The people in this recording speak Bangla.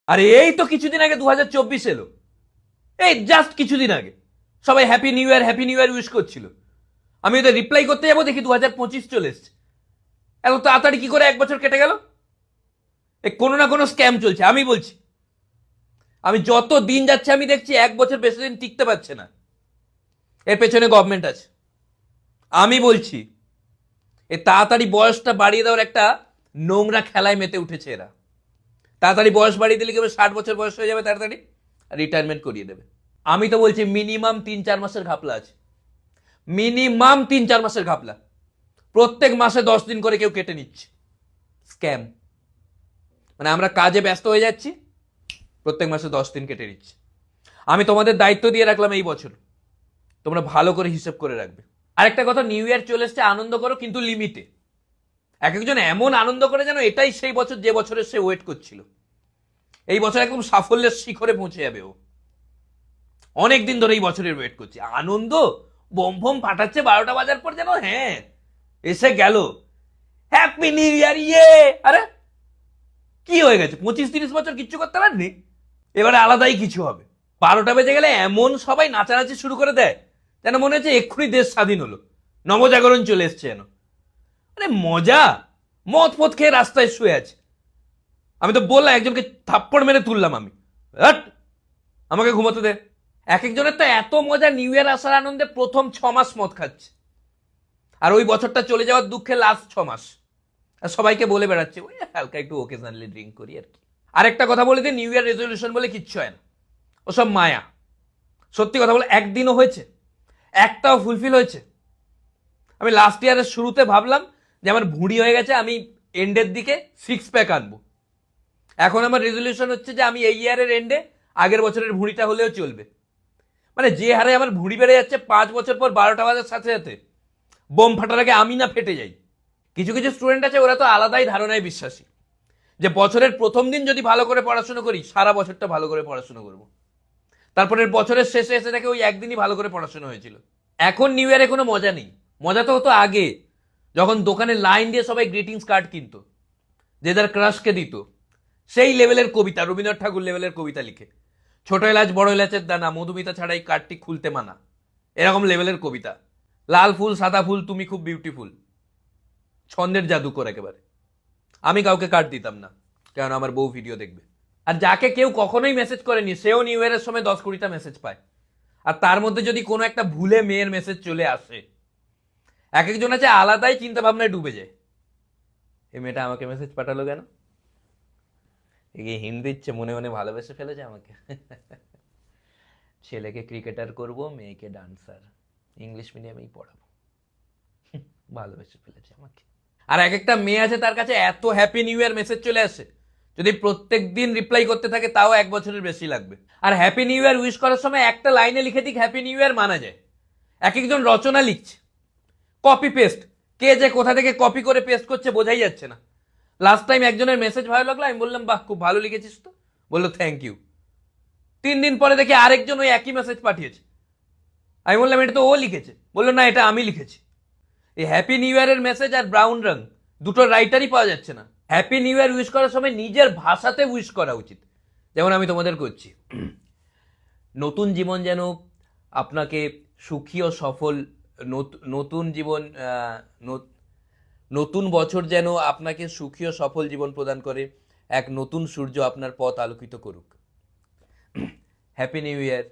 আরে এই তো কিছুদিন আগে 2024 এলো, এই জাস্ট কিছুদিন আগে সবাই হ্যাপি নিউ ইয়ার উইশ করছিল। আমি ওদের রিপ্লাই করতে যাবো, দেখি 2025 চলে এসছে। এত তাড়াতাড়ি কি করে এক বছর কেটে গেল? এই কোনো না কোনো স্ক্যাম চলছে, আমি বলছি। আমি যত দিন যাচ্ছে আমি দেখছি এক বছর বেশি দিন টিকতে পারছে না। এর পেছনে গভর্নমেন্ট আছে, আমি বলছি। এ তাড়াতাড়ি বয়সটা বাড়িয়ে দেওয়ার একটা নোংরা খেলায় মেতে উঠেছে এরা। তাড়াতাড়ি বয়স বাড়িয়ে দিলে কি 60 বছর বয়স হয়ে যাবে, তাড়াতাড়ি রিটায়ারমেন্ট করিয়ে দেবে। আমি তো বলছি মিনিমাম 3-4 মাসের ঘাপলা আছে, মিনিমাম 3-4 মাসের ঘাপলা। প্রত্যেক মাসে 10 দিন করে কেউ কেটে নিচ্ছে। স্ক্যাম। মানে আমরা কাজে ব্যস্ত হয়ে যাচ্ছি, প্রত্যেক মাসে 10 দিন কেটে নিচ্ছে। আমি তোমাদের দায়িত্ব দিয়ে রাখলাম এই বছর, তোমরা ভালো করে হিসেব করে রাখবে। আরেকটা কথা, নিউ ইয়ার চলে এসছে, আনন্দ করো কিন্তু লিমিটে। এক একজন এমন আনন্দ করে যেন এটাই সেই বছর যে বছরের সে ওয়েট করছিল। এই বছর একদম সাফল্যের শিখরে পৌঁছে যাবে ও। অনেক দিন ধরে এই বছরের ওয়েট করছে। আনন্দ বোম ফোম ফাটাচ্ছে 12টা বাজার পর, যেন হ্যাঁ এসে গেল, হ্যাপি নিউ ইয়ার। ইয়ে আরে কি হয়ে গেছে, 25-30 বছর কিচ্ছু করতে পারেনি, এবারে আলাদাই কিছু হবে। 12টা বেজে গেলে এমন সবাই নাচানাচি শুরু করে দেয় যেন মনে হচ্ছে এক্ষুনি দেশ স্বাধীন হলো, নবজাগরণ চলে এসছে যেন। আরে মজা, মদ ফদ খেয়ে রাস্তায় শুয়ে আছে। আমি তো বললাম, একজনকে থাপ্পড় মেরে তুললাম আমি, আমাকে ঘুমোতে দে। এক একজনের তো এত মজা, নিউ ইয়ার আসার আনন্দে প্রথম 6 মাস মদ খাচ্ছে, আর ওই বছরটা চলে যাওয়ার দুঃখে লাস্ট 6 মাস। আর সবাইকে বলে বেড়াচ্ছে ওই হালকা একটু ওকেশনালি ড্রিঙ্ক করি আর কি। আরেকটা কথা বলে দিই, নিউ ইয়ার রেজলিউশন বলে কিচ্ছু হয় না, ওসব মায়া। সত্যি কথা বলে একদিনও হয়েছে, একটাও ফুলফিল হয়েছে? আমি লাস্ট ইয়ারের শুরুতে ভাবলাম যে আমার ভুঁড়ি হয়ে গেছে, আমি এন্ডের দিকে 6 প্যাক আনবো। এখন আমার রেজলিউশন হচ্ছে যে আমি এই ইয়ারের এন্ডে আগের বছরের ভুঁড়িটা হলেও চলবে। মানে যে হারে আমার ভুঁড়ি বেড়ে যাচ্ছে, 5 বছর পর 12টা বাজার সাথে সাথে বোম ফাটার আগে আমি না ফেটে যাই। কিছু কিছু স্টুডেন্ট আছে, ওরা তো আলাদাই ধারণায় বিশ্বাসী, যে বছরের প্রথম দিন যদি ভালো করে পড়াশুনো করি, সারা বছরটা ভালো করে পড়াশুনো করবো। তারপরের বছরের শেষে এসে দেখে ওই একদিনই ভালো করে পড়াশোনা হয়েছিল। এখন নিউ ইয়ারে কোনো মজা নেই। মজা তো হতো আগে, যখন দোকানে লাইন দিয়ে সবাই গ্রিটিংস কার্ড কিনতো, যে যার ক্রাশকে দিত। সেই লেভেলের কবিতা, রবীন্দ্রনাথ ঠাকুর লেভেলের কবিতা লিখে, ছোট এলাচ বড় এলাচের দানা, মধুমিতা ছাড়াই কার্ডটি খুলতে মানা, এরকম লেভেলের কবিতা। লাল ফুল সাদা ফুল তুমি খুব বিউটিফুল, ছন্দের জাদুকর একেবারে। আমি কাউকে কার্ড দিতাম না, কারণ আমার বউ ভিডিও দেখবে। আর যাকে কেউ কখনোই মেসেজ করেনি, সেও নিউ ইয়ারের সময় 10-20টা মেসেজ পায়। আর তার মধ্যে যদি কোনো একটা ভুলে মেয়ের মেসেজ চলে আসে, এক একজন আছে আলাদাই চিন্তা ভাবনায় ডুবে যায়। এই মেয়েটা আমাকে মেসেজ পাঠালো কেন, একে হিন্দি ইচ্ছে, মনে মনে ভালোবেসে ফেলেছে আমাকে। ছেলেকে ক্রিকেটার করব, মেয়েকে ডান্সার, ইংলিশ মিডিয়ামেই পড়াবো, ভালোবেসে ফেলেছে আমাকে। আর এক একটা মেয়ে আছে, তার কাছে এত হ্যাপি নিউ ইয়ার মেসেজ চলে আসে, যদি প্রত্যেক দিন রিপ্লাই করতে থাকে তাও 1 বছরের বেশি লাগবে। আর হ্যাপি নিউ ইয়ার উইশ করার সময় একটা লাইনে লিখে দিক হ্যাপি নিউ ইয়ার মানা যায়। এক একজন রচনা লিখছে, কপি পেস্ট, কে যে কোথা থেকে কপি করে পেস্ট করছে বোঝাই যাচ্ছে না। লাস্ট টাইম একজনের মেসেজ ভালো লাগলো, আমি বললাম বাহ খুব ভালো লিখেছিস তো, বললো থ্যাংক ইউ। 3 দিন পরে দেখি আরেকজন ওই একই মেসেজ পাঠিয়েছে, আমি বললাম এটা তো ও লিখেছে, বললো না এটা আমি লিখেছি। এই হ্যাপি নিউ ইয়ারের মেসেজ আর ব্রাউন রং দুটো রাইটারই পাওয়া যাচ্ছে না। হ্যাপি নিউ ইয়ার উইশ করার সময় নিজের ভাষাতে উইশ করা উচিত, যেমন আমি তোমাদের করছি। নতুন জীবন যেন আপনাকে সুখী ও সফল, নতুন জীবন, নতুন বছর যেন আপনাকে সুখী ও সফল জীবন প্রদান করে, এক নতুন সূর্য আপনার পথ আলোকিত করুক। Happy new year.